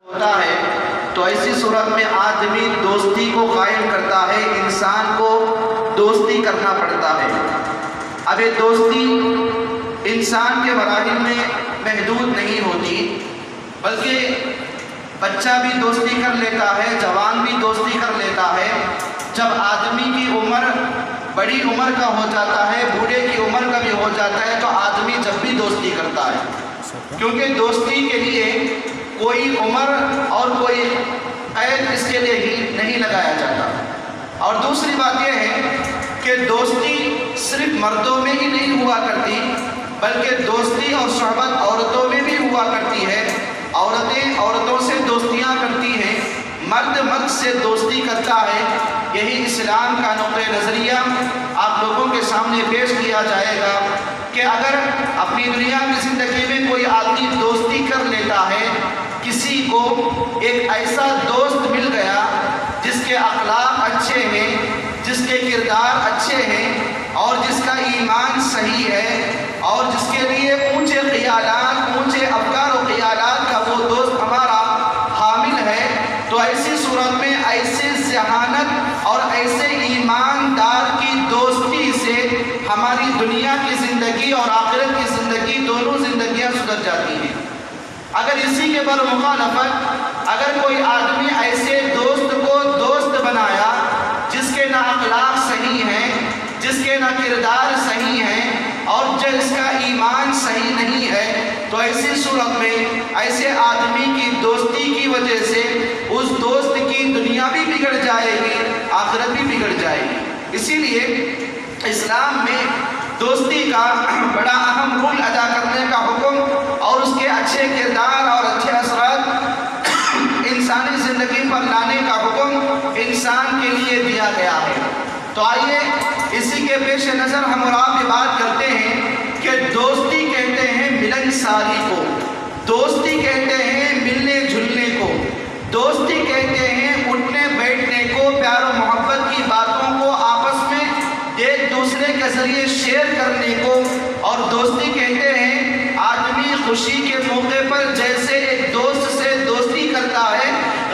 ہوتا ہے تو ایسی صورت میں آدمی دوستی کو قائم کرتا ہے، انسان کو دوستی کرنا پڑتا ہے۔ اب یہ دوستی انسان کے مراحل میں محدود نہیں ہوتی، بلکہ بچہ بھی دوستی کر لیتا ہے، جوان بھی دوستی کر لیتا ہے۔ جب آدمی کی عمر بڑی عمر کا ہو جاتا ہے، بوڑھے کی عمر کا بھی ہو جاتا ہے، تو آدمی جب بھی دوستی کرتا ہے، کیونکہ دوستی کے لیے کوئی عمر اور کوئی قید اس کے لیے ہی نہیں لگایا جاتا۔ اور دوسری بات یہ ہے کہ دوستی صرف مردوں میں ہی نہیں ہوا کرتی، بلکہ دوستی اور صحبت عورتوں میں بھی ہوا کرتی ہے۔ عورتیں عورتوں سے دوستیاں کرتی ہیں، مرد مرد سے دوستی کرتا ہے۔ یہی اسلام کا نقطۂ نظریہ آپ لوگوں کے سامنے پیش کیا جائے گا کہ اگر اپنی دنیا کی زندگی میں کوئی آدمی دوستی کر لیتا ہے، کسی کو ایک ایسا دوست مل گیا جس کے اخلاق اچھے ہیں، جس کے کردار اچھے ہیں، اور جس کا ایمان صحیح ہے، اور جس کے لیے اونچے خیالات، اونچے افکار و خیالات کا وہ دوست ہمارا حامل ہے، تو ایسی صورت میں ایسے ذہانت اور ایسے ایماندار کی دوستی سے ہماری دنیا کی زندگی اور آخرت کی زندگی دونوں زندگیاں سدھر جاتی ہیں۔ اگر اسی کے برمخالفت اگر کوئی آدمی ایسے دوست کو دوست بنایا جس کے نہ اخلاق صحیح ہیں، جس کے نہ کردار صحیح ہیں، اور جس کا ایمان صحیح نہیں ہے، تو ایسی صورت میں ایسے آدمی کی دوستی کی وجہ سے اس دوست کی دنیا بھی بگڑ جائے گی، آخرت بھی بگڑ جائے گی۔ اسی لیے اسلام میں دوستی کا بڑا اہم رول ادا کرنے کا حکم اور اس کے اچھے کردار اور اچھے اثرات انسانی زندگی پر لانے کا حکم انسان کے لیے دیا گیا ہے۔ تو آئیے اسی کے پیش نظر ہم اور آپ یہ بات کرتے ہیں کہ دوستی کہتے ہیں ملن ساری کو، دوستی کہتے ہیں ملنے جلنے کو، دوستی کہتے ہیں اٹھنے بیٹھنے کو، پیار و محبت کی باتوں کو آپس میں ایک دوسرے کے ذریعے شیئر کرنے کو، اور دوستی کہتے ہیں آدمی خوشی کے موقع پر جیسے ایک دوست سے دوستی کرتا ہے،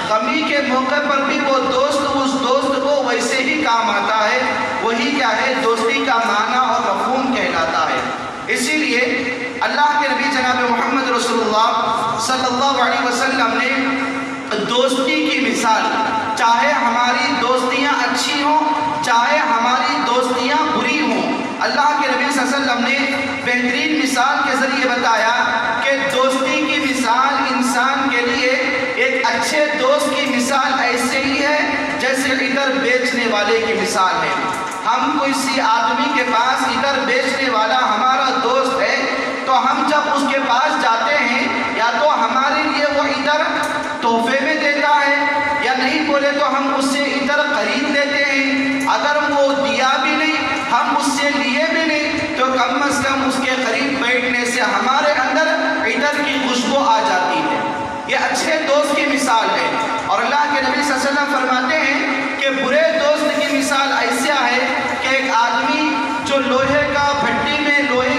غمی کے موقع پر بھی وہ دوست اس دوست کو ویسے ہی کام آتا ہے۔ وہی کیا ہے دوستی کا معنی اور مفہوم کہلاتا ہے۔ اسی لیے اللہ کے نبی جناب محمد رسول اللہ صلی اللہ علیہ وسلم نے دوستی کی مثال، چاہے ہماری دوستیاں اچھی ہوں، چاہے ہماری دوستیاں بری ہوں، اللہ کے نبی صلی اللہ علیہ وسلم نے بہترین مثال کے ذریعے بتایا کہ دوستی کی مثال انسان کے لیے ایک اچھے دوست کی مثال ایسے ہی ہے جیسے عطر بیچنے والے کی مثال ہے۔ ہم کسی آدمی کے پاس عطر بیچنے والا ہمارا دوست ہے، تو ہم جب اس کے پاس جاتے ہیں یا تو ہمارے لیے وہ عطر تحفے میں دیتا ہے، یا نہیں بولے تو ہم اس سے عطر خرید لیتے ہیں۔ اگر وہ دیا بھی نہیں، ہم اس سے لیے بھی نہیں، تو کم از کم اس کے قریب بیٹھنے سے ہمارے اندر عطر کی خوشبو آ جاتی ہے۔ یہ اچھے دوست کی مثال ہے۔ اور اللہ کے نبی صلی اللہ علیہ وسلم فرماتے ہیں کہ برے دوست کی مثال ایسا ہے کہ ایک آدمی جو لوہے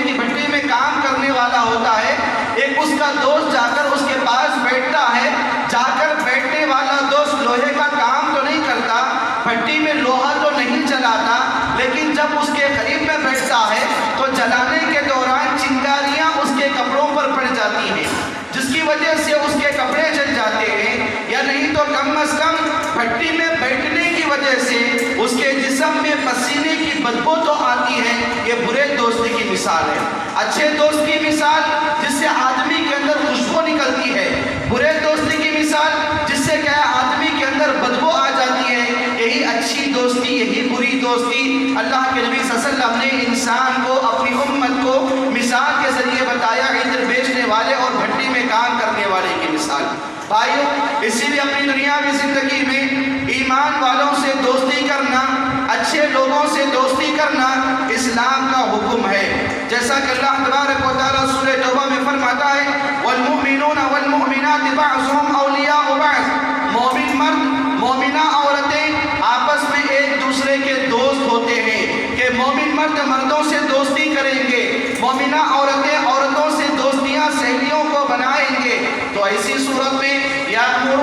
کی بھٹی میں کام کرنے والا ہوتا ہے، ایک اس کا دوست جا کر اس کے پاس بیٹھتا ہے، جا کر بیٹھنے والا دوست لوہے کا کام تو نہیں کرتا، بھٹی میں لوہا تو نہیں جلاتا، لیکن جب اس کے قریب میں بیٹھتا ہے تو جلانے کے دوران چنگاریاں اس کے کپڑوں پر پڑ جاتی ہیں، جس کی وجہ سے اس کے کپڑے جل جاتے ہیں، یا نہیں تو کم از کم بھٹی میں بیٹھنے کی وجہ سے اس کے جسم میں پسینے کی بدبو تو آتی ہے۔ یہ برے دوست کی مثال ہے۔ اچھے دوست کی مثال جس سے آدمی کے اندر خوشبو نکلتی ہے، برے دوست کی مثال جس سے کیا آدمی کے اندر بدبو آ جاتی ہے۔ یہی اچھی دوستی، یہی بری دوستی اللہ کے نبی صلی اللہ علیہ وسلم نے انسان کو، اپنی امت کو مثال کے ذریعے بتایا، عطر بیچنے والے اور بھٹی میں کام کرنے والے کی مثال۔ بھائیو، اسی لیے اپنی دنیاوی زندگی میں ایمان والوں سے دوستی کرنا، اچھے لوگوں سے دوستی کرنا اسلام کا حکم ہے۔ جیسا کہ اللہ تبارک و تعالیٰ سورہ توبہ میں فرماتا ہے والمؤمنون والمؤمنات بعضهم اولیاء بعض، مومن مرد مومنہ عورتیں آپس میں ایک دوسرے کے دوست ہوتے ہیں کہ مومن مرد مردوں سے دوستی کریں گے، مومنہ عورتیں عورتوں سے دوستیاں سہیلیوں کو بنائیں گے۔ تو ایسی صورت میں یأمر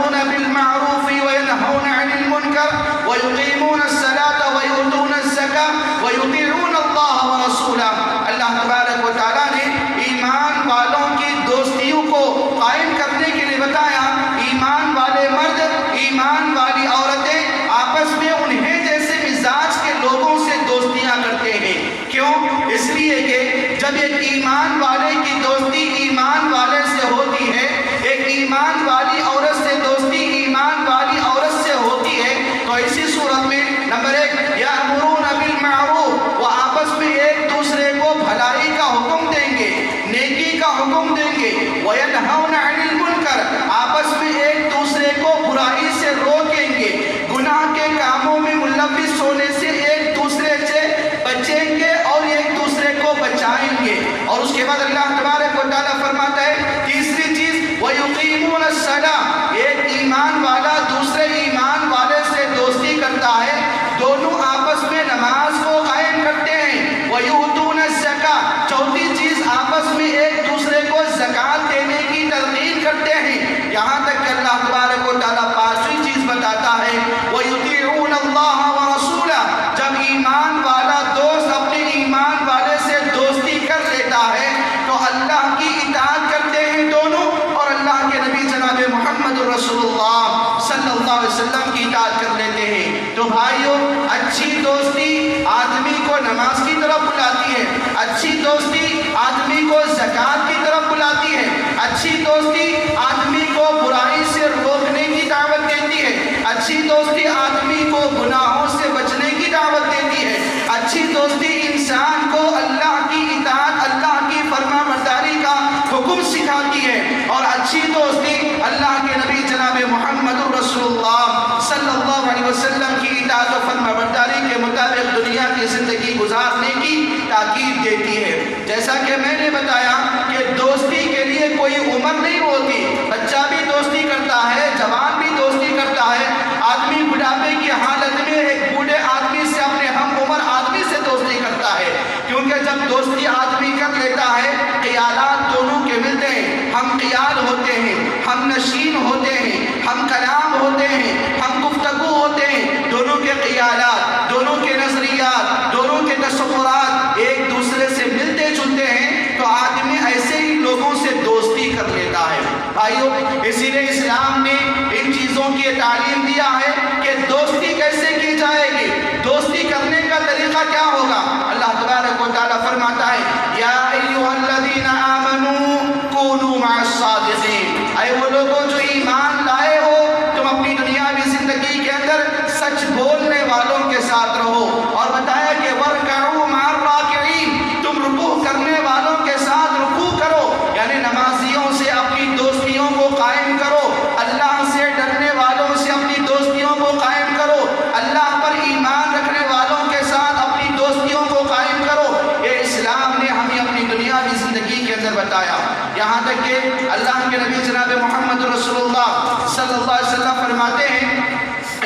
اللہ علیہ وسلم کی اطاعت کر لیتے ہیں۔ تو بھائیوں، اچھی دوستی آدمی کو نماز کی طرف بلاتی ہے، اچھی دوستی آدمی کو زکوٰۃ کی طرف بلاتی ہے، اچھی دوستی آدمی کو برائی سے روکنے کی دعوت دیتی ہے، اچھی دوستی آدمی کو گناہوں سے بچنے کی دعوت دیتی ہے، اچھی دوستی انسان کو اللہ کی اطاعت، اللہ کی فرما برداری کا حکم سکھاتی ہے، اور اچھی دوستی اللہ کے نبی جناب محمد رسول اللہ صلی اللہ علیہ وسلم کی اطاعت و فرما برداری کے مطابق دنیا کی زندگی گزارنے کی تاکید دیتی ہے۔ جیسا کہ میں نے بتایا کہ دوستی کے لیے کوئی عمر نہیں ہوتی، بچہ بھی دوستی کرتا ہے، جوان بھی دوستی کرتا ہے، آدمی بڑھاپے کی حالت میں ایک بوڑھے آدمی سے، اپنے ہم عمر آدمی سے دوستی کرتا ہے، کیونکہ جب دوستی آدمی کر لیتا ہے خیالات دونوں کے ملتے ہیں، ہم خیال ہوتے ہیں، ہم نشین ہوتے ہیں، ہم کلام ہوتے ہیں، ہم گفتگو ہوتے ہیں، دونوں کے خیالات، دونوں کے نظریات، دونوں کے تصورات ایک دوسرے سے ملتے جلتے ہیں، تو آدمی ایسے ہی لوگوں سے دوستی کر لیتا ہے۔ بھائیو، اسی لیے اسلام نے ان چیزوں کی تعلیم دیا ہے کہ دوستی کیسے کی جائے گی، دوستی کرنے کا طریقہ کیا ہوگا۔ اللہ تبارک و تعالیٰ فرماتا ہے یا ایھا الذین آمنوا کونوا مع الصادقین، اے وہ لوگوں جو ایمان لائے ہو، تم اپنی دنیاوی زندگی کے اندر سچ بولنے والوں کے ساتھ رہو، اور بتایا کہ وارکعوا مع الراکعین، تم رکوع کرنے والوں کے ساتھ رکوع کرو، یعنی نمازیوں سے اپنی دوستیوں کو قائم کرو، اللہ سے ڈرنے والوں سے اپنی دوستیوں کو قائم کرو، اللہ پر ایمان رکھنے والوں کے ساتھ اپنی دوستیوں کو قائم کرو۔ یہ اسلام نے ہمیں اپنی دنیاوی زندگی کے اندر بتایا، یہاں تک کہ اللہ کے نبی جناب محمد رسول اللہ صلی اللہ علیہ وسلم فرماتے ہیں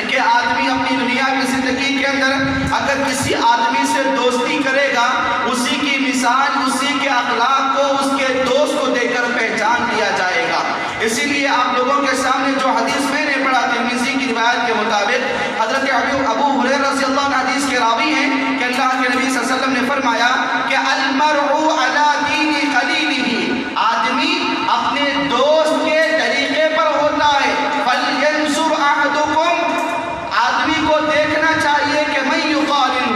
کہ آدمی اپنی دنیاوی زندگی کے اندر اگر کسی آدمی سے دوستی کرے گا، اسی کی مثال، اسی کے اخلاق کو اس کے دوست کو دیکھ کر پہچان لیا جائے گا۔ اسی لیے آپ لوگوں کے سامنے جو حدیث میں نے پڑھا ترمذی کی روایت کے مطابق، حضرت ابو ہریرہ رضی اللہ عنہ حدیث کے راوی ہیں کہ اللہ کے نبی صلی اللہ علیہ وسلم نے فرمایا کہ المرء علی دین خلیلہ، آدمی اپنے دوست کے طریقے پر ہوتا ہے۔ فلینظر احدکم، آدمی کو دیکھنا چاہیے کہ من یقالل،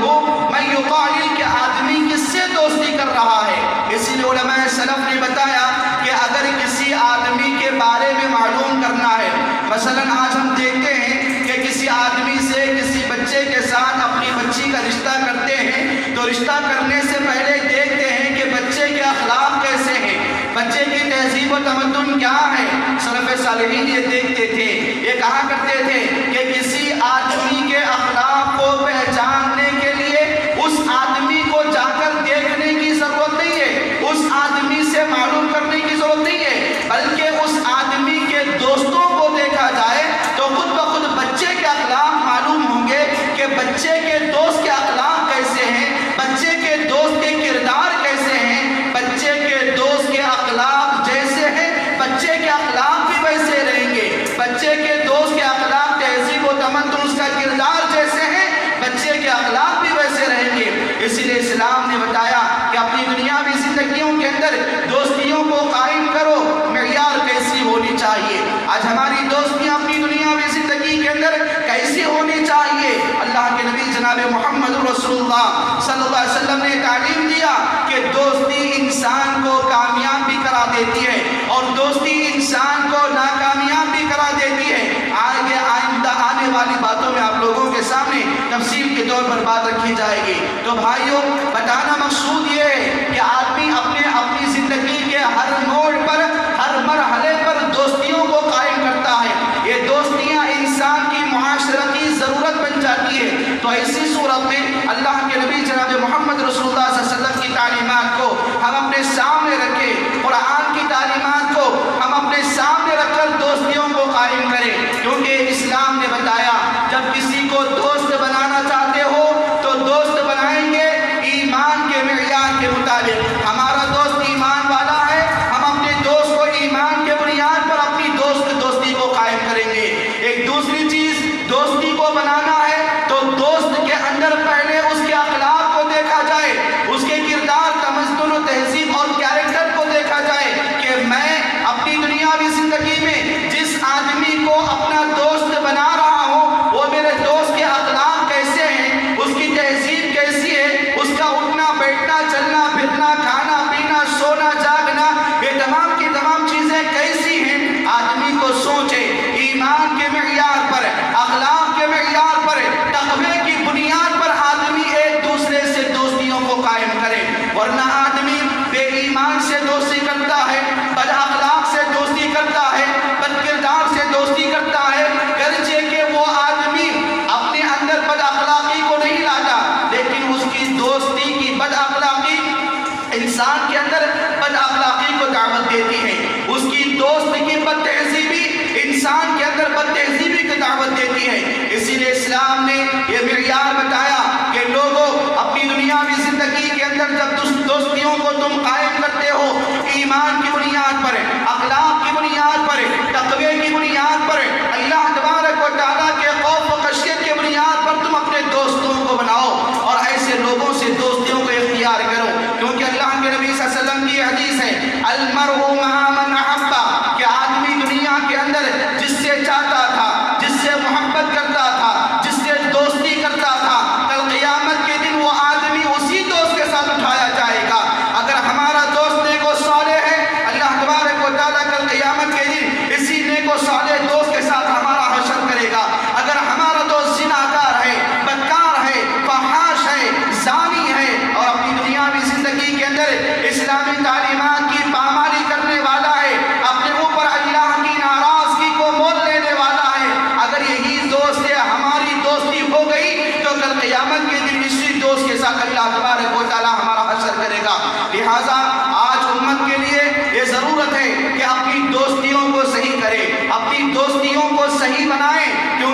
کہ آدمی کس سے دوستی کر رہا ہے۔ اسی لیے علماء سلف نے بتایا کہ اگر کسی آدمی کے بارے میں معلوم کرنا ہے، مثلا آج ہم دیکھتے ہیں کہ کسی آدمی سے کسی بچے کے ساتھ اپنی بچی کا رشتہ کرتے ہیں، تو رشتہ کرنے سے پہلے دیکھتے ہیں کہ بچے کے اخلاق کیسے ہیں، بچے کی تہذیب و تمدن کیا ہے۔ سلف صالحین یہ دیکھتے تھے، یہ کہا کرتے تھے کہ کسی آدمی کے اخلاق کو پہچاننے کے لیے اس آدمی کو جا کر دیکھنے کی ضرورت نہیں ہے، اس آدمی سے معلوم کرنے کی ضرورت نہیں ہے، بلکہ اس آدمی کے دوستوں کو دیکھا جائے تو خود بخود بچے کے اخلاق معلوم ہوں گے کہ بچے کے دوست کے اخلاق کیسے ہیں، بچے کے دوست کے کردار کیسے ہیں، بچے کے دوست کے اخلاق جیسے ہیں بچے کے اخلاق بھی ویسے رہیں گے، بچے کے دوست کے اخلاق، تہذیب و تمدن، اس کا کردار جیسے ہیں بچے کے اخلاق بھی ویسے رہیں گے۔ اسی لیے اسلام نے بتایا کہ اپنی دنیاوی زندگیوں کے اندر دوستیوں کو قائم کرو، معیار کیسی ہونی چاہیے۔ آج ہماری دوستیاں اپنی دنیاوی زندگی کے اندر کیسی ہونی چاہیے۔ اللہ کے نبی جناب محمد رسول اللہ صلی اللہ علیہ وسلم نے تعلیم دیا کہ دوستی انسان کو کامیاب بھی کرا دیتی ہے اور دوستی انسان کو ناکامیاب بھی کرا دیتی ہے۔ آگے آئندہ آنے والی باتوں میں آپ لوگوں کے سامنے تفصیل کے طور پر بات رکھی جائے گی۔ تو بھائیوں، بتانا مقصود یہ ہے کہ آدمی اپنی زندگی کے ہر موڑ پر، ہر مرحلے پر دوستیوں کو قائم کرتا ہے۔ یہ دوستیاں انسان کی معاشرتی ضرورت بن جاتی ہے۔ تو ایسی صورت میں اللہ کے نبی جناب محمد رسول اللہ صلی اللہ علیہ وسلم کی تعلیمات کو ہم اپنے سامنے رکھیں، قرآن کی تعلیمات کو ہم اپنے سامنے رکھ کر دوستیوں کو قائم کریں، کیونکہ اسلام نے بتایا جب کسی کو دوست بنانا چاہتے ہو تو دوست بنائیں گے ایمان کے معیار کے مطابق۔ ہمارا دوست ایمان والا ہے، ہم اپنے دوست کو ایمان کے بنیاد پر اپنی دوستی کو قائم کریں گے۔ ایک دوسری چیز، دوستی کو بنانا ہے تو دوست کے اندر پہلے اس کے اخلاق کو دیکھا جائے، اس کے کردار، تمدن و تہذیب اور کیریکٹر کو دیکھا جائے کہ میں اپنی دنیاوی زندگی میں جس آدمی کو اپنا دوست بنا رہا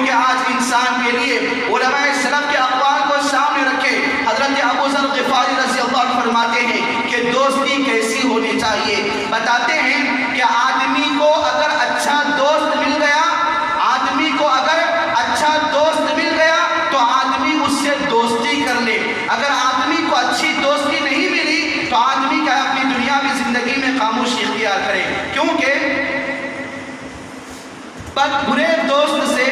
کہ آج انسان کے لیے علماء سلف کے اقوال کو سامنے رکھے۔ حضرت ابو ذر غفاری رضی اللہ عنہ فرماتے ہیں کہ دوستی کیسی ہونی چاہیے، بتاتے ہیں کہ آدمی کو اگر اچھا دوست مل گیا، آدمی کو اگر اچھا دوست مل گیا تو آدمی اس سے دوستی کر لے، اگر آدمی کو اچھی دوستی نہیں ملی تو آدمی کا اپنی دنیاوی زندگی میں خاموشی اختیار کرے، کیونکہ برے دوست سے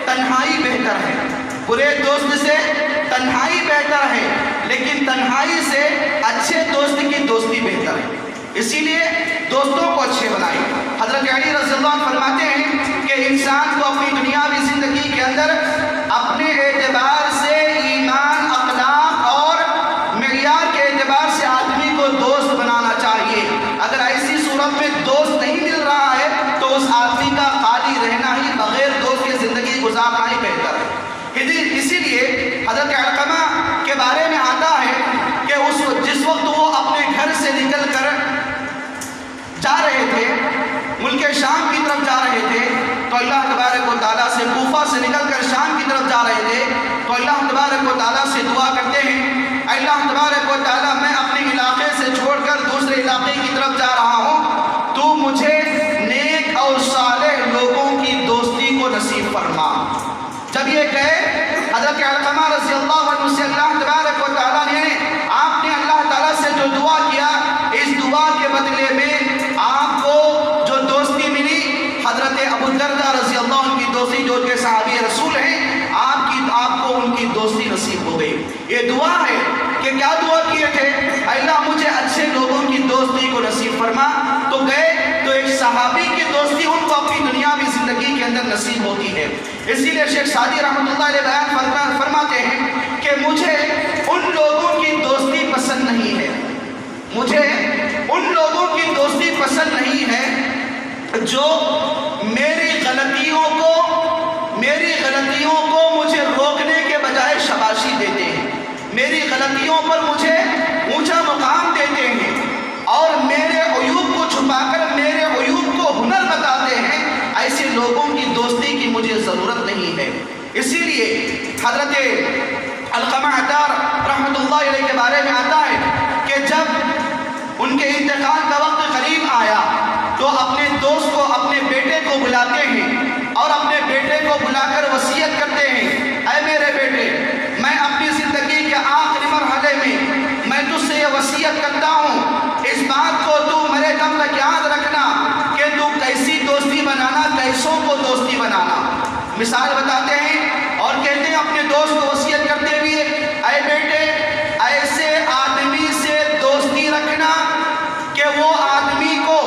تنہائی بہتر ہے، برے دوست سے تنہائی بہتر ہے، لیکن تنہائی سے اچھے دوست کی دوستی بہتر ہے، اسی لیے دوستوں کو اچھے بنائیں۔ حضرت علی رضی اللہ عنہ فرماتے ہیں کہ انسان کو اپنی دنیاوی زندگی کے اندر اپنے اعتبار سے، ایمان، اخلاق اور معیار کے اعتبار سے آدمی کو دوست بنانا چاہیے۔ اگر ایسی صورت میں دوست نہیں مل رہا ہے تو اس آدمی کا خالی رہنا ہی، بغیر دوست کی زندگی گزارنا ہی بہتر ہے۔ اسی لیے حضرت علقمہ کے بارے میں آتا ہے کہ جس وقت وہ اپنے گھر سے نکل کر جا رہے تھے، ملک شام کی طرف جا رہے تھے، تو اللہ تبارک و تعالیٰ سے، کوفہ سے نکل کر شام کی طرف جا رہے تھے، تو اللہ تبارک و تعالیٰ سے دعا کرتے ہیں، اللہ تبارک و تعالیٰ میں اپنے علاقے سے چھوڑ کر دوسرے علاقے کی طرف جا رہا ہوں، تو مجھے نیک اور صالح لوگوں کی دوستی کو نصیب فرما۔ جب یہ کہے حضرت علقمہ رضی اللہ عنہ سے اللہ تبارک و تعالیٰ نے، آپ نے اللہ تعالیٰ سے جو دعا کیا، اس دعا کے بدلے میں آپ کو جو دوستی ملی، حضرت ابو الدرداء رضی اللہ عنہ کی دوستی، جو کہ صحابی رسول ہیں، آپ کو ان کی دوستی نصیب ہو گئی۔ یہ دعا ہے کہ کیا دعا کیے تھے؟ اللہ مجھے اچھے لوگوں کی دوستی کو نصیب فرما، تو گئے تو ایک صحابی کی دوستی ان کو اپنی دنیاوی زندگی کے اندر نصیب ہوتی ہے۔ اسی لیے شیخ سعدی رحمۃ اللہ علیہ بیان فرماتے ہیں کہ مجھے ان لوگوں کی دوستی پسند نہیں ہے، مجھے ان لوگوں کی دوستی پسند نہیں ہے جو میری غلطیوں کو مجھے روکنے کے بجائے شاباشی دیتے ہیں، میری غلطیوں پر مجھے اونچا مقام دیتے ہیں اور میرے عیوب کو چھپا کر میرے عیوب کو ہنر بتاتے ہیں، ایسے لوگوں کی دوستی کی مجھے ضرورت نہیں ہے۔ اسی لیے حضرت علقمہ عطار رحمۃ اللہ علیہ کے بارے میں آتا ہے کہ جب ان کے انتقال کا وقت قریب آیا تو اپنے دوست کو، اپنے بیٹے کو بلاتے ہیں اور اپنے بیٹے کو بلا کر وصیت کرتے ہیں، اے میرے بیٹے، میں اپنی زندگی کے آخری مرحلے میں تجھ سے یہ وصیت کرتا ہوں، اس بات کو تو میرے دم تک یاد رکھنا کہ تو کیسی دوستی بنانا، کیسوں کو دوستی بنانا۔ مثال بتاتے ہیں اور کہتے ہیں اپنے دوست کو وصیت کرتے ہوئے، اے بیٹے، ایسے آدمی سے دوستی رکھنا کہ وہ آدمی کو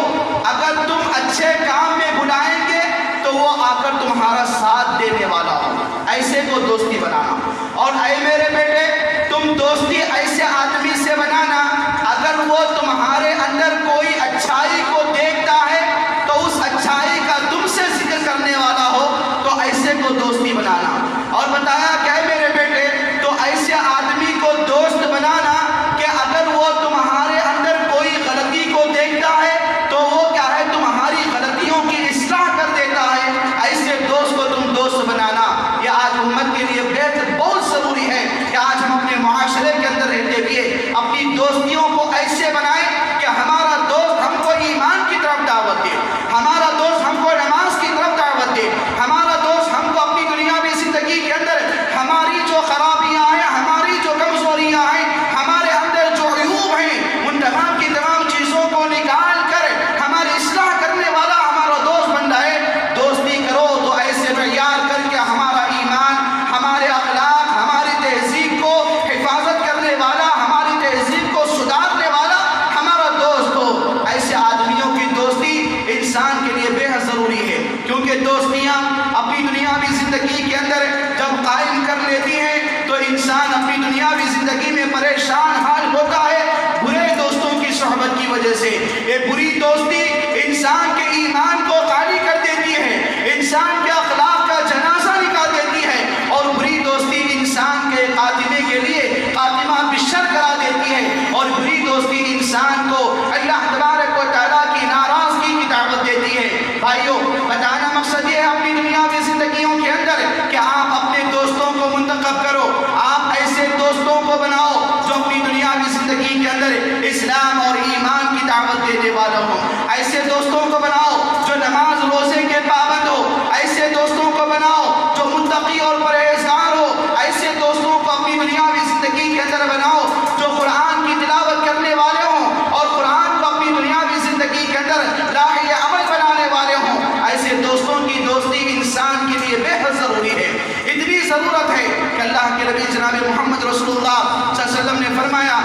اگر تم اچھے کام میں بلائیں گے تو وہ آ کر تمہارا ساتھ دینے والا ہو، ایسے کو دوستی بنانا۔ اور اے میرے بیٹے، تم دوستی ایسے آدمی سے بنانا اگر وہ تمہارے اندر کوئی اچھائی کو دیکھتا ہے تو اس اچھائی کا تم سے ذکر کرنے والا ہو، تو ایسے کو دوستی بنانا۔ اور بتایا کہ اے میرے بیٹے، تو ایسے آدمی کو دوست بنانا کہ اگر وہ تمہارے اندر کوئی غلطی کو دیکھتا ہے تو وہ کیا ہے، تمہاری غلطیوں کی اصلاح کر دیتا ہے، ایسے دوست کو تم دوست بنانا۔ یہ آج امت کے لیے بہت ضروری ہے کہ آج ہم اپنے معاشرے کے اندر رہتے ہوئے اپنی دوستیوں کو ایسے بنائیں کہ ہمارا دوست ہم کو ایمان کی طرف دعوت دے، ہمارا دوست ہم کو نماز کی طرف دعوت دے، ہمارا دوست ہم کو اپنی دنیاوی زندگی کے اندر ہماری جو خرابیاں ہیں، ہماری جو کمزوریاں ہیں، ہمارے اندر جو عیوب ہیں، ان تمام کی تمام چیزوں کو نکال کر ہماری اصلاح کرنے والا ہمارا دوست بن جائے۔ دوستی کرو تو ایسے معیار کر کے ہمارا ایمان، ہمارے اخلاق، ہماری تہذیب کو حفاظت کرنے والا، ہماری تہذیب کو سدھارنے والا ہمارا دوست ہو۔ ایسے آدمیوں کی دوستی انسان کے لیے بے حد ضروری ہے، کیونکہ دوستیاں اپنی دنیاوی زندگی کے اندر جب قائم کر لیتی ہیں تو انسان اپنی دنیاوی زندگی میں پریشان حال ہوتا ہے برے دوستوں کی صحبت کی وجہ سے۔ یہ بری دوستی انسان کے ایمان کو خالی کر دیتی ہے، انسان کے اخلاق کا جنازہ نکال دیتی ہے، اور بری دوستی انسان کے خاتمے کے لیے خاتمہ بشر کرا دیتی ہے، اور بری دوستی انسان کو اللہ تبارک و تعالیٰ کی ناراضگی کی دعوت دیتی ہے۔ بھائیو، بتانا مقصد یہ ہے اپنی دنیاوی زندگیوں کے اندر کہ جناب محمد رسول اللہ صلی اللہ علیہ وسلم نے فرمایا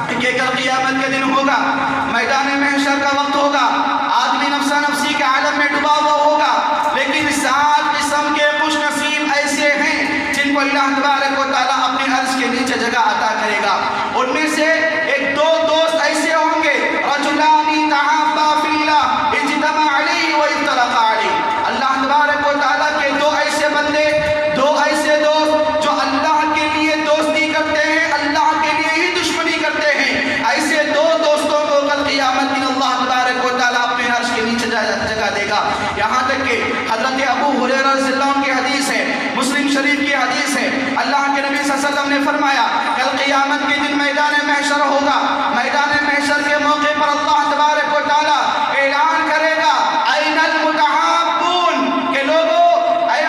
کہ کل قیامت کے دن ہوگا، میدان محشر کا وقت ہوگا، آدمی نفسا نفسی کے عالم میں ڈوبا ہوا ہوگا، لیکن 7 قسم کے خوش نصیب ایسے ہیں جن کو اللہ تبارک و تعالیٰ اپنے عرش کے نیچے جگہ عطا کرے گا۔ ان میں سے ایک 2 دوست ایسے ہوں گے، رجلان تحابا فی اللہ اجتمع علیہ و افترقا علیہ۔ اللہ تبارک و تعالیٰ کے 2 ایسے بندے، 2 ایسے دوست جو اللہ کے لیے دوستی کرتے ہیں، اللہ کے لیے ہی دشمنی کرتے ہیں، ایسے 2 دوستوں کو کل قیامت دن اللہ تبارک و تعالیٰ اپنے عرش کے نیچے جگہ دے گا۔ یہاں تک کہ حضرت ابو ہریرہ رضی اللہ عنہ کی حدیث ہے، مسلم شریف کی حدیث ہے، اللہ کے نبی صلی اللہ علیہ وسلم نے فرمایا کل قیامت کے دن میدان محشر ہوگا، میدان محشر کے موقع پر اللہ تبارک و تعالیٰ اعلان کرے گا این المتحابون، کہ لوگوں اے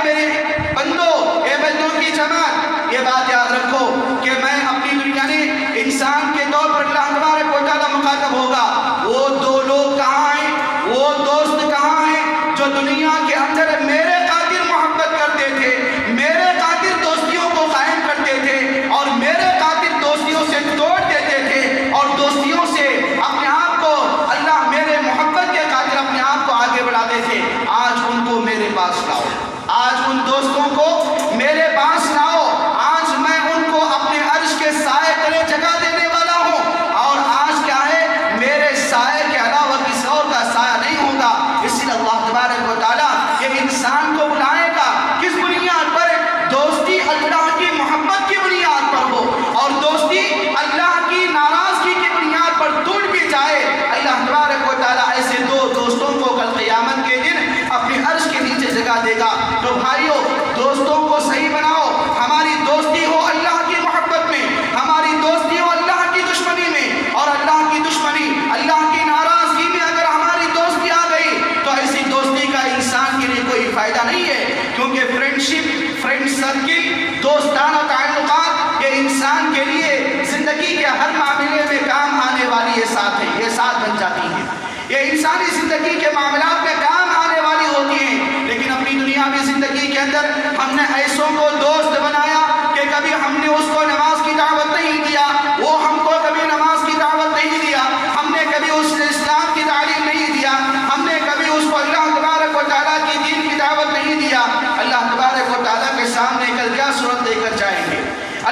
میرے بندوں، اے بندوں کی جماعت، یہ بات یاد رکھو کہ میں اپنی دنیا نے انسان کے طور پر اللہ تبارک و تعالیٰ مخاطب ہوگا، وہ 2 لوگ کہاں ہیں، وہ دوست کہاں ہیں جو دنیا کے اندر میرے خاطر محبت کرتے تھے، میرے خاطر دوستیوں کو قائم کرتے تھے اور میرے خاطر دوستیوں سے توڑ دیتے تھے اور دوستیوں سے اپنے آپ کو اللہ میرے محبت کے خاطر اپنے آپ کو آگے بڑھاتے تھے۔ آج ان کو میرے پاس لاؤ، آج ان دوستوں کو میرے پاس لاؤ، آج میں ان کو اپنے عرش کے سائے تلے جگہ دینے والا ہوں، اور آج کیا ہے، میرے سائے کے علاوہ کسی اور کا سایہ نہیں ہوگا۔ اس لیے اللہ تبارک و تعالیٰ یہ انسان کو بلائے گا، کس بنیاد پر؟ دوستی اللہ کی محبت کی بنیاد پر ہو، اور دوستی اللہ کی ناراضگی کی بنیاد پر ٹوٹ بھی جائے، اللہ تبارک و تعالیٰ ایسے 2 دوستوں کو کل قیامت کے دن اپنے عرش کے نیچے جگہ دے گا۔ تو بھائیو، دوستوں کو صحیح بناؤ، ہماری دوستی ہو اللہ کی محبت میں، ہماری دوستی ہو اللہ کی دشمنی میں، اور اللہ کی دشمنی، اللہ کی ناراضگی میں اگر ہماری دوستی آ گئی تو ایسی دوستی کا انسان کے لیے کوئی فائدہ نہیں ہے، کیونکہ فرینڈ سرکل، دوستانہ تعلقات، یہ انسان کے لیے زندگی کے ہر معاملے میں کام آنے والی یہ ساتھ ہے، یہ ساتھ بن جاتی ہیں، یہ انسانی زندگی کے معاملات میں کام آنے والی ہوتی ہیں۔ لیکن اپنی دنیاوی زندگی کے اندر ہم نے ایسوں کو دوست بنایا کہ کبھی ہم نے اس کو نماز کی دعوت نہیں دیا، وہ ہم کو کبھی نماز کی دعوت نہیں دیا، ہم نے کبھی اس اسلام کی تعلیم نہیں دیا، ہم نے کبھی اس کو اللہ تبارک و تعالیٰ کی دین کی دعوت نہیں دیا۔ اللہ تبارک و تعالیٰ کے سامنے کل کیا صورت دے کر جائیں گے،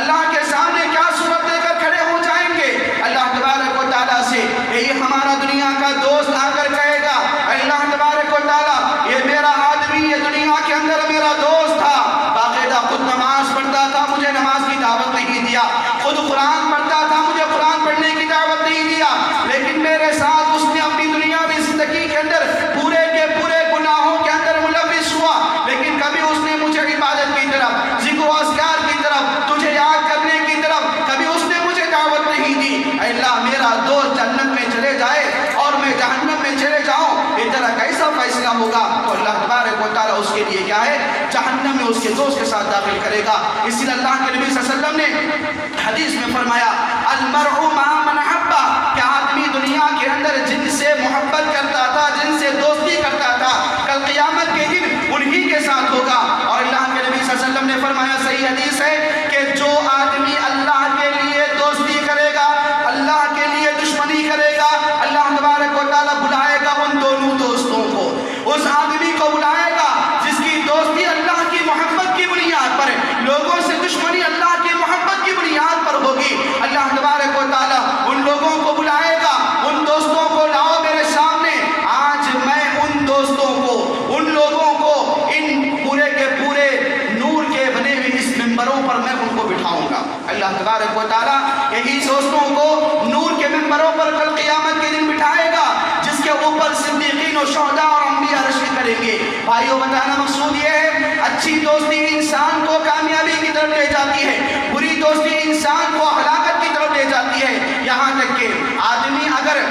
اللہ کے سامنے کیا صورت دے کر کھڑے ہو جائیں گے؟ اللہ تبارک و تعالیٰ سے یہی ہمارا دنیا کا دوست آ کر کہے گا، اللہ تبارک و تعالیٰ یہ میرا آدمی، یہ دنیا کے اندر میرا دوست تھا، باقاعدہ خود نماز پڑھتا تھا، مجھے نماز کی دعوت نہیں دیا، خود قرآن پڑھتا تھا، مجھے قرآن پڑھنے کی دعوت نہیں دیا، لیکن میرے ساتھ اس نے اپنی دنیاوی زندگی کے اندر پورے کے پورے گناہوں کے اندر ملوث ہوا، لیکن کبھی اس نے مجھے عبادت کی طرف، ذکر و اذکار کی طرف، تجھے یاد کرنے کی طرف کبھی اس نے مجھے دعوت نہیں دی۔ اے اللہ، میرا دوست جنت میں چلے جائے اور میں جہنم میں چلے جاؤں، یہ طرح کیسا فیصلہ ہوگا؟ تو اللہ تبارک و تعالیٰ اس کے لیے کیا ہے، جہنم میں اس کے دوست کے ساتھ داخل کرے گا۔ اس لیے اللہ کے نبی صلی اللہ علیہ وسلم نے حدیث میں فرمایا المرء مع من احب، کہ آدمی دنیا کے اندر جن سے محبت کرتا تھا، جن سے دوستی کرتا تھا، کل قیامت کے دن انہی کے ساتھ ہوگا۔ اور اللہ کے نبی صلی اللہ علیہ وسلم نے فرمایا، صحیح حدیث ہے کہ جو آدمی اللہ کے لیے دوستی کرے گا، اللہ کے لیے دشمنی کرے گا، اللہ تبارک و تعالیٰ بلائے گا ان دونوں دوستوں کو، اس آدمی کو بلائے گا جس کی دوستی اللہ کی محبت کی بنیاد پر، لوگوں سے دشمنی اللہ کی محبت کی بنیاد پر ہوگی۔ اللہ تبارک و تعالیٰ ان لوگوں کو بلائے گا، ان دوستوں کو لاؤ میرے سامنے، آج میں ان دوستوں کو، ان لوگوں کو، ان پورے کے پورے نور کے بنے ہوئے اس ممبروں پر میں ان کو بٹھاؤں گا۔ اللہ تبارک و تعالیٰ یہی دوستوں کو نور کے ممبروں پر کل قیامت کے دن بٹھائے گا، جس کے اوپر صدیقین و شہداء اور انبیاء رشک کریں گے۔ بھائیو، بتانا مقصود یہ ہے، اچھی دوستی انسان کو کامیابی کی طرف لے جاتی ہے، بری دوستی انسان کو ہلاکت کی طرف لے جاتی ہے۔ یہاں تک کہ آدمی اگر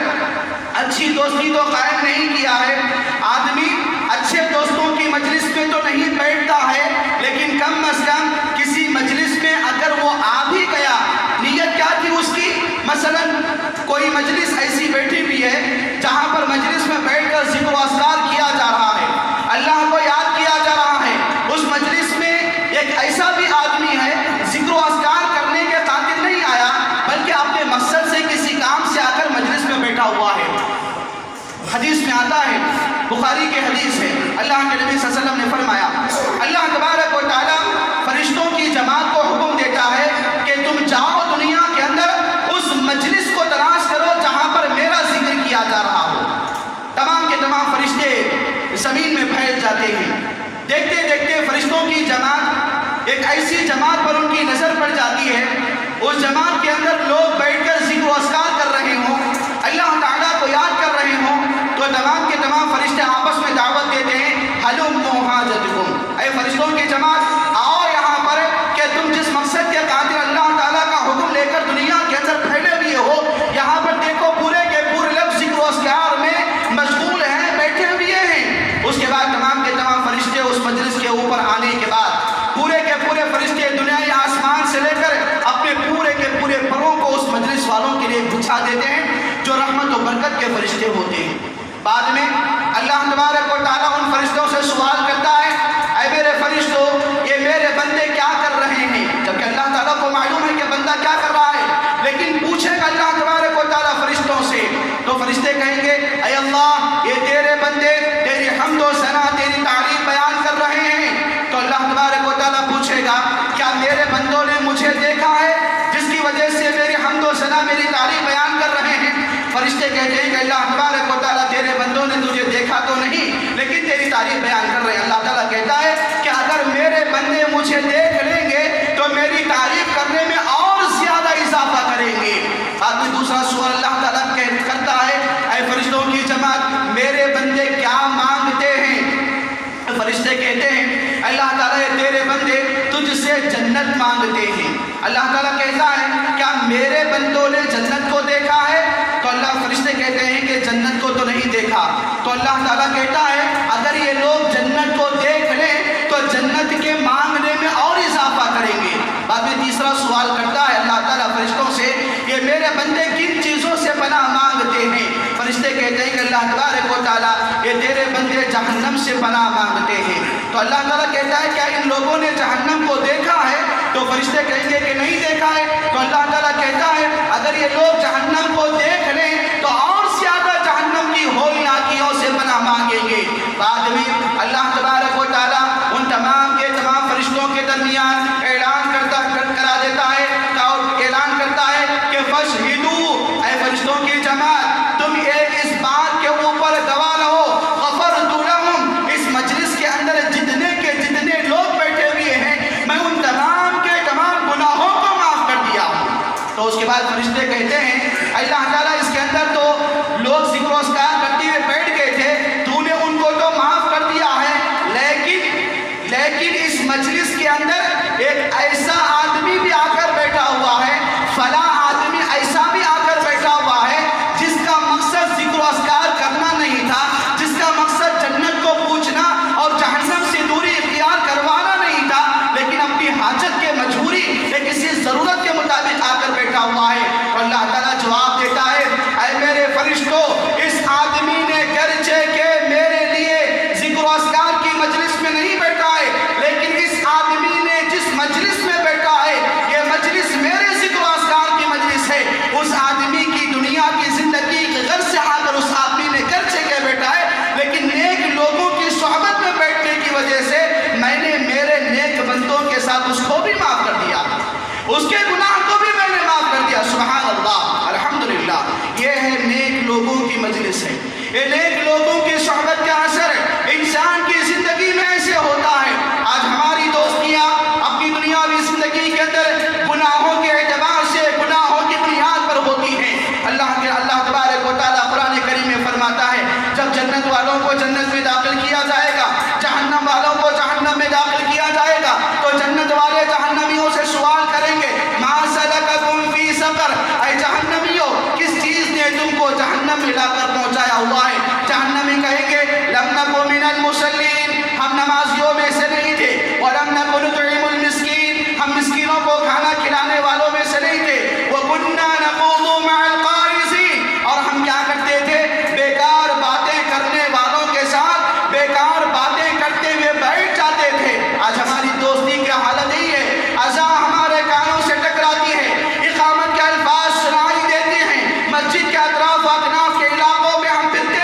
اچھی دوستی تو قائم نہیں کیا ہے، آدمی اچھے دوستوں کی مجلس میں تو نہیں بیٹھتا ہے، لیکن کم از کم کسی مجلس میں اگر وہ آ بھی گیا، نیت کیا تھی اس کی؟ مثلا کوئی مجلس ایسی بیٹھی ہوئی ہے جہاں پر مجلس میں بیٹھ کر ذکر و اذکار کیا جا رہا ہے، اللہ کو یاد کیا جا رہا ہے، اس مجلس میں ایک ایسا بھی آدمی ہے اللہ کے نبی صلی اللہ علیہ وسلم نے فرمایا اللہ تبارک و تعالیٰ فرشتوں کی جماعت کو حکم دیتا ہے کہ تم جاؤ دنیا کے اندر اس مجلس کو تلاش کرو جہاں پر میرا ذکر کیا جا رہا ہو۔ تمام کے تمام فرشتے زمین میں پھیل جاتے ہیں۔ دیکھتے دیکھتے فرشتوں کی جماعت ایک ایسی جماعت پر ان کی نظر پڑ جاتی ہے، اس جماعت کے اندر لوگ بیٹھ کر ذکر و اذکار کر رہے ہوں، اللہ تعالیٰ کو یاد کر رہے ہوں، تو تمام کے تمام فرشتے آپس میں دعوت دیتے ہیں ہلموا حاجتکم، اے فرشتوں کی جماعت آؤ یہاں پر کہ تم جس مقصد کے خاطر اللہ تعالیٰ کا حکم لے کر دنیا کے اندر پھیلے ہوئے ہو، یہاں پر دیکھو پورے کے پورے لوگ ذکر و اذکار میں مشغول ہیں، بیٹھے ہوئے ہیں۔ اس کے بعد تمام کے تمام فرشتے اس مجلس کے اوپر آنے کے بعد پورے کے پورے فرشتے دنیای آسمان سے لے کر اپنے پورے کے پورے پروں کو اس مجلس والوں کے لیے بچھا دیتے ہیں جو رحمت و برکت کے فرشتے ہوتے ہیں۔ بعد میں اللہ تبارک و تعالیٰ ان فرشتوں سے سوال کرتا ہے اے میرے فرشتوں یہ میرے بندے کیا کر رہے ہیں، جبکہ اللہ تعالیٰ کو معلوم ہے کہ بندہ کیا کر رہا ہے، لیکن پوچھے گا اللہ تبارک و تعالیٰ فرشتوں سے تو فرشتے کہیں گے اے اللہ یہ تیرے بندے تیری حمد و ثنا تیری تعریف بیان کر رہے ہیں۔ تو اللہ تبارک و تعالیٰ پوچھے گا کیا میرے بندوں نے مجھے دیکھا ہے جس کی وجہ سے میری حمد و ثنا میری تعریف بیان کر رہے ہیں؟ فرشتے کہتے ہیں کہ اللہ تبارک و تعالیٰ تیرے بندوں نے تجھے دیکھا تو نہیں لیکن تیری تعریف بیان کر رہے ہیں۔ اللہ تعالیٰ کہتا ہے کہ اگر میرے بندے مجھے دیکھ لیں گے تو میری تعریف کرنے میں اور زیادہ اضافہ کریں گے۔ بعد میں دوسرا سوال اللہ تعالیٰ کرتا ہے اے فرشتوں کی جماعت میرے بندے کیا مانگتے ہیں؟ فرشتے کہتے ہیں اللہ تعالیٰ تیرے بندے تجھ سے جنت مانگتے ہیں۔ اللہ تعالیٰ کہتا ہے کیا میرے بندوں نے جنت کو دیکھا ہے؟ تو اللہ فرشتے کہتے ہیں کہ جنت کو تو نہیں دیکھا۔ تو اللہ تعالیٰ کہتا ہے اگر یہ لوگ جنت کو دیکھ لیں تو جنت کے مانگنے میں اور اضافہ کریں گے۔ بعد میں تیسرا سوال کرتا ہے اللہ تعالیٰ فرشتوں سے یہ میرے بندے کن چیزوں سے پناہ مانگتے ہیں؟ فرشتے کہتے ہیں کہ اللہ تبارک و تعالیٰ یہ تیرے بندے جہنم سے پناہ مانگتے ہیں۔ تو اللہ تعالیٰ کہتا ہے کیا ان لوگوں نے جہنم کو دیکھا ہے؟ تو فرشتے کہیں گے کہ نہیں دیکھا ہے۔ تو اللہ تعالیٰ کہتا ہے اگر یہ لوگ جہنم کو دیکھ لیں تو اور زیادہ جہنم کی ہولناکیوں سے پناہ مانگیں گے۔ بعد میں اللہ تبارک و تعالیٰ ان تمام کے تمام فرشتوں کے درمیان اعلان کرا دیتا ہے اور اعلان کرتا ہے کہ فشہدوا، اے فرشتوں کی جماعت تم ایک اس بات کے اوپر گواہ رہو غفرت لہم، اس مجلس کے اندر جتنے کے جتنے لوگ بیٹھے ہوئے ہیں میں ان تمام کے تمام گناہوں کو معاف کر دیا ہوں۔ تو اس کے بعد فرشتے کہتے ہیں اللہ تعالیٰ اس کے اندر تو لوگ ذکر و اذکار کرتے ہوئے بیٹھ گئے تھے، تو نے ان کو تو معاف کر دیا ہے، لیکن اس مجلس کے اندر ایک ایسا آدمی بھی آ کر بیٹھا ہوا ہے، فلاں آدمی ایسا بھی آ کر بیٹھا ہوا ہے جس کا مقصد ذکر و اذکار کرنا نہیں تھا، جس کا مقصد جنت کو پوچھنا اور جہنم سے دوری اختیار کروانا نہیں تھا، لیکن اپنی حاجت کے مجبوری یا کسی ضرورت کے مطابق آ کر بیٹھا ہوا ہے۔ تو اللہ تعالیٰ جواب دیتا ہے اے میرے فرشتوں اس آدمی نے گرچہ کہ میرے لیے ذکر و اذکار کی مجلس میں نہیں بیٹھا ہے، لیکن اس آدمی نے جس مجلس میں بیٹھا ہے یہ مجلس میرے ذکر و اذکار کی مجلس ہے۔ اس آدمی کی دنیا کی زندگی کے غرض سے آ کر اس آدمی نے گرچہ کہ بیٹھا ہے لیکن نیک لوگوں کی صحبت میں بیٹھنے کی وجہ سے میں نے میرے نیک بندوں کے ساتھ اس کو بھی معاف کر دیا، اس کے گناہ کو بھی میں نے معاف کر دیا۔ سبحان اللہ، الحمدللہ، یہ ہے نیک لوگوں کی مجلس ہے، یہ نیک لوگوں کی صحبت کا اثر انسان کی زندگی میں ایسے ہوتا ہے۔ آج ہماری دوستیاں اپنی دنیاوی زندگی کے اندر گناہوں کے اعتبار سے گناہوں کی بنیاد پر ہوتی ہیں۔ اللہ تبارک و تعالیٰ قرآن کریم میں فرماتا ہے جب جنت والوں کو جنت میں داخل کیا جائے گا، جہنم والوں کو جہنم میں داخل کیا جائے گا، تو جنت والے جہنمیوں سے سوال کریں گے ما سلککم فی سقر، اے جہنمیوں کس چیز نے تم کو جہنم میں لا کر پہنچایا ہوا ہے؟ جہنمی کہیں گے لم نکو من المصلین، ہم نمازیوں میں سے نہیں تھے، ولم نکو نطعم المسکین، ہم مسکینوں کو کھانا کھلانے والوں میں سے نہیں تھے، وکنا نخوض مع الخائضین، اور ہم کیا کرتے تھے بیکار باتیں کرنے والوں کے ساتھ بیکار باتیں کرتے ہوئے بیٹھ جاتے تھے۔ آج ہماری دوستی کی حالت یہی ہے، اذان ہمارے کانوں سے ٹکراتی ہے، اقامت کے الفاظ سنائی دیتے ہیں، مسجد کے اطراف و اکناف کے علاقوں میں ہم پھرتے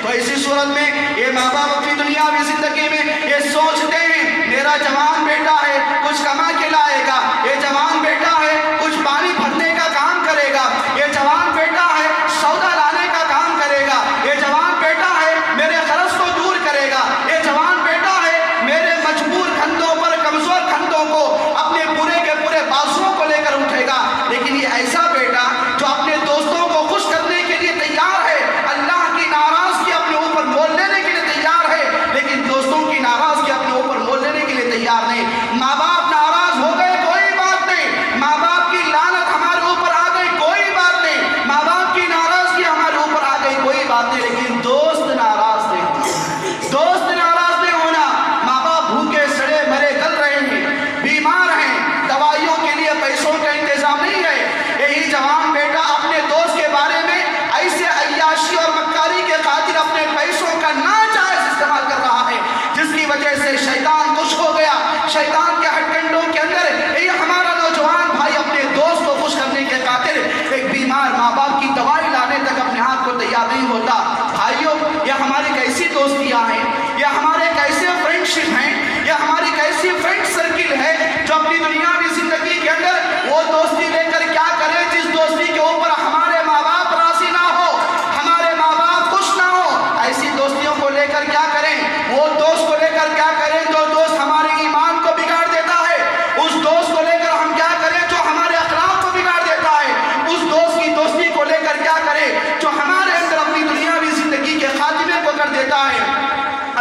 تو اسی صورت میں یہ ماں باپ اپنی دنیاوی زندگی میں یہ سوچتے ہیں میرا جوان بیٹا ہے کچھ کما کے لائے گا، یہ جوان بیٹا ہے کچھ پانی بھرنے کا کام کرے گا، یہ جوان بیٹا ہے سودا لانے کا کام کرے گا، یہ جوان بیٹا ہے میرے قرض کو دور کرے گا، یہ جوان بیٹا ہے میرے مجبور کندھوں پر کمزور کندھوں کو اپنے پورے کے پورے بازوؤں کو لے کر اٹھے گا۔ لیکن یہ ایسا بیٹا جو اپنے دوستوں کو خوش کرنے کے لیے تیار ہے، اللہ کی ناراضگی اپنے اوپر مول لینے کے لیے تیار ہے، لیکن دوستوں کی ناراضگی اپنے اوپر مول لینے کے لیے تیار نہیں۔ ماں باپ ناراض ہو گئے کوئی بات نہیں، ماں باپ کی لعنت ہمارے اوپر آ گئی کوئی بات نہیں، ماں باپ کی ناراضگی ہمارے اوپر آ گئی کوئی بات نہیں، لیکن دوست ناراض نہیں ہونا، دوست ناراض نہیں ہونا۔ ماں باپ بھوکے سڑے مرے گل رہے ہیں، بیمار ہیں، دوائیوں کے لیے پیسوں کا انتظام نہیں ہے، یہی جوان بیٹا اپنے دوست کے بارے میں ایسے عیاشی اور مکاری کے خاطر اپنے پیسوں کا ناجائز استعمال کر رہا ہے، جس کی وجہ سے شیطان خوش ہو گیا۔ شیطان کے ہتھ کنڈوں کے اندر یہ ہمارا نوجوان بھائی اپنے دوست کو خوش کرنے کے خاطر ایک بیمار ماں باپ کی دوائی لانے تک اپنے ہاتھ کو تیار نہیں ہوتا۔ بھائیوں، یہ ہماری کیسی دوستیاں ہیں، یہ ہمارے کیسے فرینڈشپ ہیں، یہ ہماری کیسی فرینڈ سرکل ہے جو اپنی دنیاوی زندگی کے اندر وہ دوستی لے کر کیا کرے جس دوستی کے اوپر ہمارے ماں باپ راضی نہ ہو، ہمارے ماں باپ خوش نہ ہو۔ ایسی دوستیوں کو لے کر کیا کریں، وہ دوست کو لے کر کیا کریں جو دوست ہمارے ایمان کو بگاڑ دیتا ہے، اس دوست کو لے کر ہم کیا کریں جو ہمارے اخلاق کو بگاڑ دیتا ہے، اس دوست کی دوستی کو لے کر کیا کریں جو ہمارے اندر اپنی دنیاوی زندگی کے خاتمے کو کر دیتا ہے۔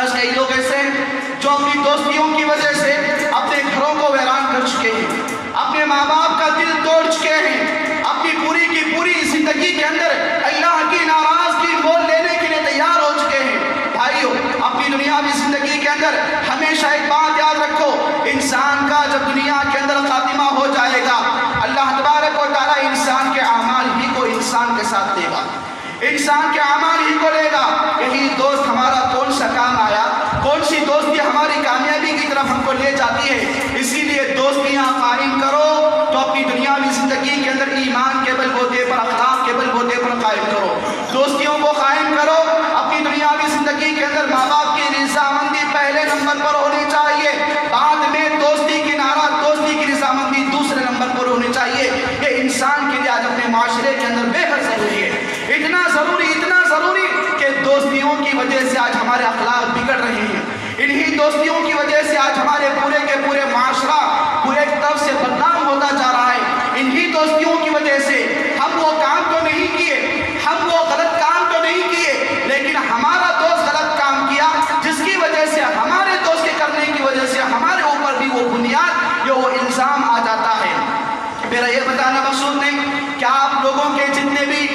آج کئی لوگ ایسے ہیں جو اپنی دوستیوں کی وجہ سے اپنے گھروں کو ویران کر چکے ہیں، اپنے ماں باپ کا دل توڑ چکے ہیں، اپنی پوری کی پوری زندگی کے اندر اللہ کی ناراضگی مول لینے کے لیے تیار ہو چکے ہیں۔ بھائیو، اپنی دنیاوی زندگی کے اندر ہمیشہ ایک بات یاد رکھو، انسان کا جب دنیا کے اندر خاتمہ ہو جائے گا، اللہ تبارک و تعالیٰ انسان کے اعمال ہی کو انسان کے ساتھ دے گا، انسان کے اعمال ہی کو لے گا۔ یہی دوست ہمارا کون سا کام آیا، کون سی دوستی ہماری کامیابی کی طرف ہم کو لے جاتی ہے۔ اسی لیے دوستیاں قائم کرو تو اپنی دنیاوی زندگی کے اندر ایمان کے بل بوتے پر، اخلاق کے بل بوتے پر قائم کرو، دوستیوں کو قائم کرو۔ اپنی دنیاوی زندگی کے اندر ماں باپ کی رضامندی پہلے نمبر پر ہونی چاہیے، بعد میں دوستی کی رضامندی دوسرے نمبر پر ہونی چاہیے۔ یہ انسان کے لیے آج اپنے معاشرے کے اندر بے حد ضروری ہے، اتنا ضروری کہ دوستیوں کی وجہ سے آج ہمارے اخلاق بگڑ رہے ہیں، انہی دوستیوں کی وجہ سے آج ہمارے پورے کے پورے معاشرہ پورے طرف سے بدنام ہوتا جا رہا ہے۔ انہی دوستیوں کی وجہ سے ہم وہ کام تو نہیں کیے، ہم وہ غلط کام تو نہیں کیے، لیکن ہمارا دوست غلط کام کیا جس کی وجہ سے ہمارے دوست کے کرنے کی وجہ سے ہمارے اوپر بھی وہ بنیاد وہ الزام آ جاتا ہے۔ میرا یہ بتانا مقصود نہیں کہ آپ لوگوں کے جتنے بھی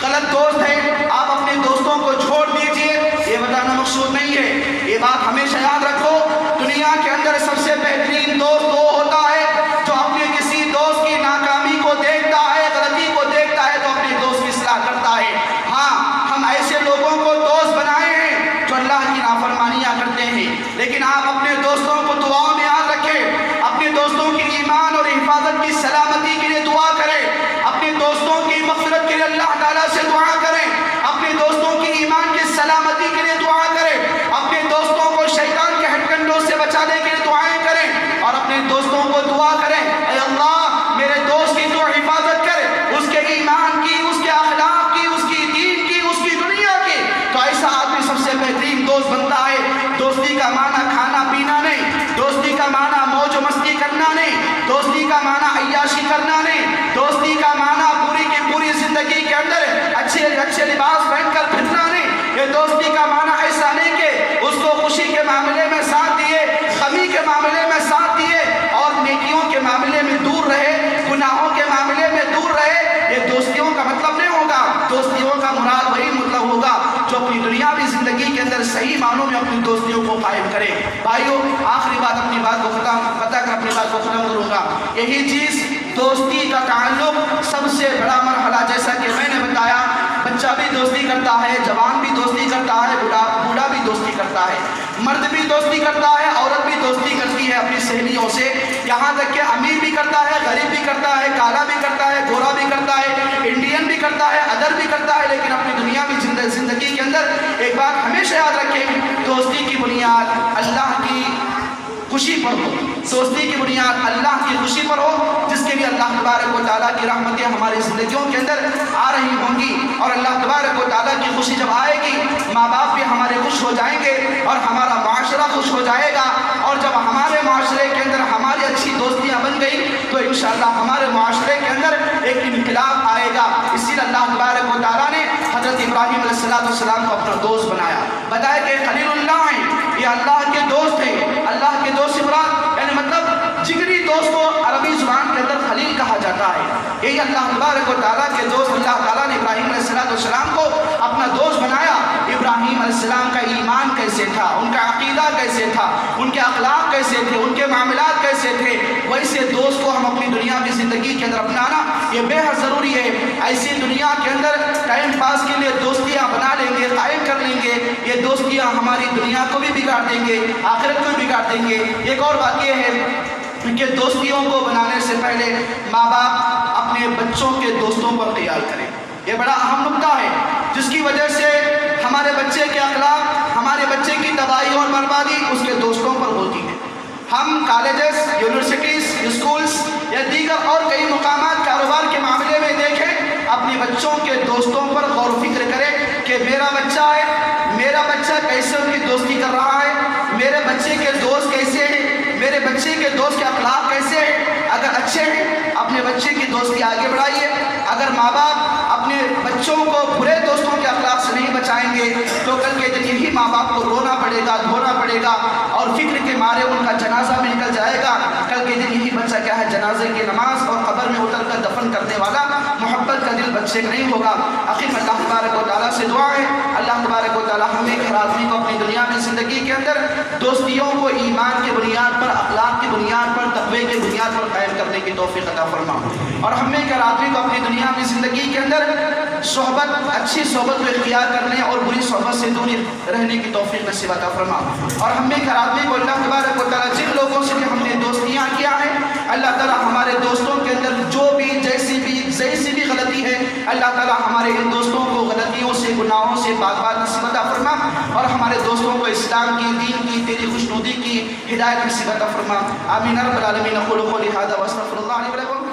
غلط دوست ہیں آپ اپنے دوستوں کو چھوڑ دیجئے، یہ بتانا مقصود نہیں ہے۔ یہ بات ہمیشہ یاد رکھو، دنیا کے اندر سب سے بہترین دوست وہ ہوتا ہے جو اپنے کسی دوست کی ناکامی کو دیکھتا ہے، غلطی کو دیکھتا ہے تو اپنے دوست کی اصلاح کرتا ہے۔ ہاں، ہم ایسے لوگوں کو دوست بنائے ہیں جو اللہ کی نافرمانیاں کرتے ہیں، لیکن آپ اپنے دوستوں کو دعاؤں میں یاد رکھیں، اپنے دوستوں کی ایمان اور حفاظت کی سلامتی کے لیے دعا کریں، اپنے دوستوں کی مغفرت کے لیے اللہ تعالیٰ سے دعا کریں، اپنے دوستوں کی ایمان کی سلامتی کے لیے دعا کریں، اپنے دوستوں کو شیطان کے ہتھ کنڈوں سے بچانے کے لیے دعائیں کریں، اور اپنے دوستوں کو دعا کریں اے اللہ میرے دوست کی تو حفاظت کر، اس کے ایمان کی، اس کے اخلاق کی، اس کی دین کی، اس کی دنیا کی۔ تو ایسا آدمی سب سے بہترین دوست بنتا ہے۔ دوستی کا معنی کھانا پینا نہیں، دوستی کا معنی موج و مستی کرنا نہیں، دوستی کا معنی عیاشی کرنا نہیں، دوستی کا معنی پوری کی پوری زندگی کے اندر اچھے لباس پہن کر پھرنا نہیں۔ یہ دوستی کا معنی ایسا نہیں کہ اس کو خوشی کے معاملے میں ساتھ دیے، غمی کے معاملے میں ساتھ دیے اور نیکیوں کے معاملے میں دور رہے، گناہوں کے معاملے میں دور رہے۔ یہ دوستیوں کا مطلب نہیں ہوگا، دوستیوں کا مراد وہی مطلب ہوگا جو اپنی دنیاوی زندگی کے اندر صحیح معنوں میں اپنی دوستیوں کو قائم کرے۔ بھائیو، آخری بات اپنی بات کو بتا کر اپنی بات کو ختم کروں گا۔ یہی چیز دوستی کا تعلق سب سے بڑا مرحلہ، جیسا کہ میں نے بتایا، بچہ بھی دوستی کرتا ہے، جوان بھی دوستی کرتا ہے، بوڑھا بھی دوستی کرتا ہے، مرد بھی دوستی کرتا ہے، عورت بھی دوستی کرتی ہے اپنی سہیلیوں سے، یہاں تک کہ امیر بھی کرتا ہے، غریب بھی کرتا ہے، کالا بھی کرتا ہے، گورا بھی کرتا ہے، انڈین بھی کرتا ہے، ادر بھی کرتا ہے۔ لیکن اپنی دنیاوی زندگی کے اندر ایک بات بنیاد اللہ کی خوشی پر ہو، دوستی کی بنیاد اللہ کی خوشی پر ہو، جس کے لیے اللہ تبارک و تعالیٰ کی رحمتیں ہماری زندگیوں کے اندر آ رہی ہوں گی، اور اللہ تبارک و تعالیٰ کی خوشی جب آئے گی ماں باپ بھی ہمارے خوش ہو جائیں گے اور ہمارا معاشرہ خوش ہو جائے گا، اور جب ہمارے معاشرے کے اندر ہماری اچھی دوستیاں بن گئی تو انشاءاللہ ہمارے معاشرے کے اندر ایک انقلاب آئے گا۔ اسی لیے اللہ تبارک و تعالیٰ نے حضرت ابراہیم علیہ السلام کو اپنا دوست بنایا، بتایا کہ خلیل اللہ ہیں، یہ اللہ کے دوست ہیں۔ اللہ کے دوست سے مراد یعنی مطلب جگری دوست کو عربی زبان کے اندر خلیل کہا جاتا ہے۔ یہی اللہ تبارک و تعالیٰ کے دوست اللہ تعالیٰ نے ابراہیم علیہ السلام کو اپنا دوست بنایا۔ ابراہیم علیہ السلام کا ایمان کیسے تھا، ان کا عقیدہ کیسے تھا، ان کے اخلاق کیسے تھے، ان کے معاملات کیسے تھے، ویسے دوست کو ہم اپنی دنیا کی زندگی کے اندر اپنانا یہ بے حد ضروری ہے۔ ایسی دنیا کے اندر ٹائم پاس کے لیے دوستیاں بنا لیں گے، قائم کر لیں گے، یہ دوستیاں ہماری دنیا کو بھی بگاڑ دیں گے، آخرت کو بھی بگاڑ دیں گے۔ ایک اور بات یہ ہے کہ دوستیوں کو بنانے سے پہلے ماں باپ اپنے بچوں کے دوستوں پر خیال کریں۔ یہ بڑا اہم نکتہ ہے جس کی وجہ سے ہمارے بچے کے اخلاق، ہمارے بچے کی تباہی اور بربادی اس کے دوستوں پر ہوتی ہے۔ ہم کالجز، یونیورسٹیز، اسکولز یا دیگر اور کئی مقامات کاروبار کے معاملے میں دیکھیں، اپنے بچوں کے دوستوں پر غور و فکر کریں کہ میرا بچہ ہے، میرا بچہ کیسے ان کی دوستی کر رہا ہے، میرے بچے کے دوست کیسے ہیں، میرے بچے کے دوست کے اخلاق کیسے ہیں۔ اگر اچھے ہیں اپنے بچے کی دوستی آگے بڑھائیے، اگر ماں باپ اپنے بچوں کو برے دوستوں کے اخلاق سے نہیں بچائیں گے تو کل کے دن یہی ماں باپ کو رونا پڑے گا، دھونا پڑے گا، اور فکر کے مارے ان کا جنازہ میں نکل جائے گا۔ کل کے دن یہی بچہ کیا ہے، جنازے کی نماز اور قبر میں اتر کر دفن کرنے والا محبت کا دل بچے کا نہیں ہوگا۔ آخر میں اللہ تبارک و تعالیٰ سے دعا ہے، اللہ تبارک و تعالیٰ ہمیں ہر آدمی کو اپنی دنیا میں زندگی کے اندر دوستیوں کو ایمان کی بنیاد پر، اخلاق کی بنیاد پر، تقوی کی بنیاد پر قائم کرنے کی توفیق عطا فرما، اور ہمیں ہر آدمی کو اپنی دنیا میں زندگی کے اندر صحبت، اچھی صحبت کو اختیار کرنے اور بری صحبت سے دور رہنے کی توفیق نصیب عطا فرما، اور ہمیں ہر آدمی کو اللہ تبارک و تعالیٰ جن لوگوں سے ہم نے دوستیاں کیا ہیں اللہ تعالیٰ ہمارے دوستوں کے اندر جو بھی جیسی بھی غلطی ہے اللہ تعالیٰ ہمارے ان دوستوں کو غلطیوں سے، گناہوں سے پاک نصیب عطا فرما، اور ہمارے دوستوں کو اسلام کی، دین کی، تیری خوشنودی کی ہدایت نصیب عطا فرما۔ آمین رب العالمین۔ اقول قولی ھذا واستغفر اللہ لی ولکم۔